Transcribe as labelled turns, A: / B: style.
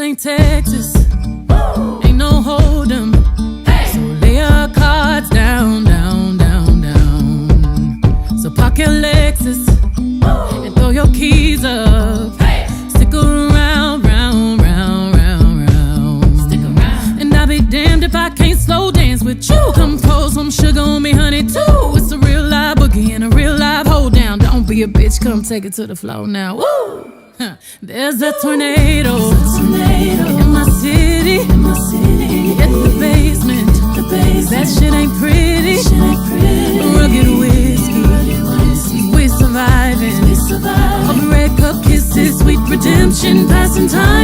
A: ain't Texas, ain't no hold'em. So lay your cards down, down, down, down. So park your Lexus and throw your keys up. Stick around, round, round, round, round. Stick around. And I'll be damned if I can't slow dance with you. Come pour some sugar on me, honey, too. It's a real live boogie and a real live hold down. Don't be a bitch, come take it to the floor now. Woo! There's a tornado in my city. Hit the basement. That shit ain't pretty. Rugged whiskey. We surviving. Red cup kisses, sweet redemption, passing time.